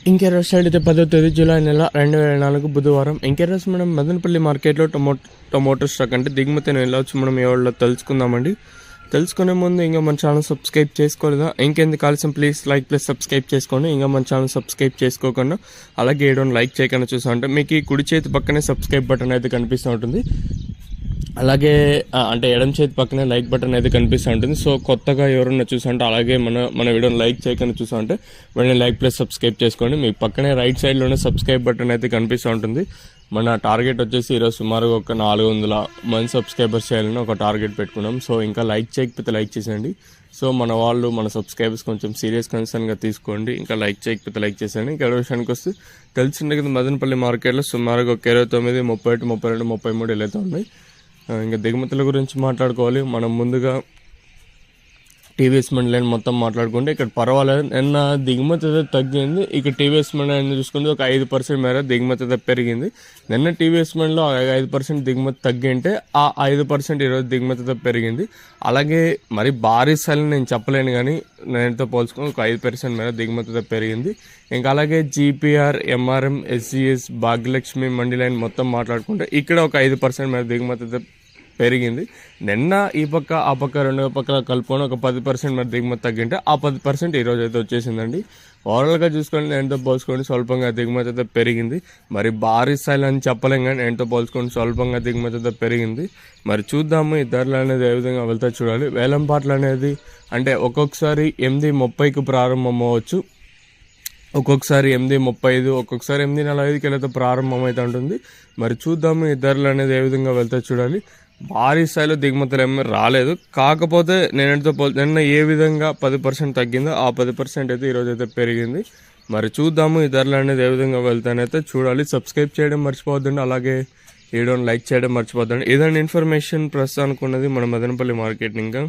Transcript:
ఇంకెరోజు side అయితే 10వ తేదీ జూలై నెల 2024 బుధవారం. ఇంకెరోజు మనం మదనపల్లి మార్కెట్లో టొమాటో స్టాక్ అంటే దిగుమతి ఎలా వచ్చి మనం ఎవరిలో తెలుసుకుందామండి. తెలుసుకునే ముందు ఇంకా మన ఛానల్ సబ్స్క్రైబ్ చేసుకోలేదా, ఇంకెందుకు ఆలస్యం ప్లీజ్ లైక్ ప్లస్ సబ్స్క్రైబ్ చేసుకోండి. ఇంకా మన ఛానల్ సబ్స్క్రైబ్ చేసుకోకుండా అలాగే ఏడోని లైక్ చేయకుండా చూసా అంటే మీకు ఈ కుడి చేతి పక్కనే సబ్స్క్రైబ్ బటన్ అయితే కనిపిస్తూ ఉంటుంది, అలాగే అంటే ఎడమ చేతి పక్కనే లైక్ బటన్ అయితే కనిపిస్తూ ఉంటుంది. సో కొత్తగా ఎవరన్నా చూసంటే అలాగే మన వీడియోని లైక్ చేయకుండా చూసా అంటే వెంటనే లైక్ ప్లస్ సబ్స్క్రైబ్ చేసుకోండి. మీ పక్కనే రైట్ సైడ్లోనే సబ్స్క్రైబ్ బటన్ అయితే కనిపిస్తూ ఉంటుంది. మన టార్గెట్ వచ్చేసి ఈరోజు సుమారుగా ఒక 400 మంది సబ్స్క్రైబర్స్ చేయాలని ఒక టార్గెట్ పెట్టుకున్నాం. సో ఇంకా లైక్ చేయకపోతే లైక్ చేసేయండి. సో మన సబ్స్క్రైబర్స్ కొంచెం సీరియస్ కన్సర్న్గా తీసుకోండి. ఇంకా లైక్ చేయకపోతే లైక్ చేసేయండి. ఇంకా విషయానికి వస్తే తెలిసిందే కదా, మదనపల్లి మార్కెట్లో సుమారుగా ఒక 29, 31, 32, 33 ఇలా అయితే ఉన్నాయి. ఇంకా దిగుమతుల గురించి మాట్లాడుకోవాలి. మనం ముందుగా టీవీఎస్ మండలి మొత్తం మాట్లాడుకుంటే ఇక్కడ పర్వాలేదు. నిన్న దిగుమతి అయితే తగ్గింది. ఇక టీవీఎస్ మండలి చూసుకుంటే ఒక 5% మేర దిగుమతి అయితే పెరిగింది. నిన్న టీవీఎస్ మండలిలో 5% దిగుమతి తగ్గింటే ఆ 5% ఈరోజు దిగుమతి అయితే పెరిగింది. అలాగే మరి భారీ స్థాయిని నేను చెప్పలేను, కానీ నేనుతో పోల్చుకుని ఒక 5% మేర దిగుమతి అయితే పెరిగింది. ఇంకా అలాగే జీపీఆర్, ఎంఆర్ఎం, ఎస్జీఎస్, భాగ్యలక్ష్మి మండి లైన్ మొత్తం మాట్లాడుకుంటే ఇక్కడ ఒక 5% మేర దిగుమతి అయితే పెరిగింది. నిన్న ఈ పక్క ఆ పక్క రెండు పక్కల కలుపుకొని ఒక 10% మరి దిగుమతి తగ్గింటే ఆ 10% ఈరోజు అయితే వచ్చేసిందండి. ఓవరాల్గా చూసుకొని నేనుతో పోల్చుకొని స్వల్పంగా దిగుమతి అయితే పెరిగింది. మరి భారీ స్థాయిలో అని చెప్పలేం, కానీ నేనుతో పోల్చుకొని స్వల్పంగా దిగుమతి అయితే పెరిగింది. మరి చూద్దాము ఈ ధరలు అనేది ఏ విధంగా వెళ్తా చూడాలి. వేలం పాటలు అనేది అంటే ఒక్కొక్కసారి 8:30కి ప్రారంభం అవ్వచ్చు, ఒక్కొక్కసారి 8:35, ఒక్కొక్కసారి 8:45కి అయితే ప్రారంభం అయితే ఉంటుంది. మరి చూద్దాము ఈ ధరలు అనేది ఏ విధంగా వెళ్తా చూడాలి. భారీ స్థాయిలో దిగుమతులు ఏమీ రాలేదు, కాకపోతే నిన్న ఏ విధంగా 10% తగ్గిందో ఆ 10% అయితే ఈరోజు అయితే పెరిగింది. మరి చూద్దాము ఈ ధరలు అనేది ఏ విధంగా వెళ్తానైతే చూడాలి. సబ్స్క్రైబ్ చేయడం మర్చిపోవద్దండి, అలాగే వీడియోని లైక్ చేయడం మర్చిపోద్దండి. ఏదైనా ఇన్ఫర్మేషన్ ప్రస్తుతానికి ఉన్నది మన మదనపల్లి మార్కెట్. ఇంకా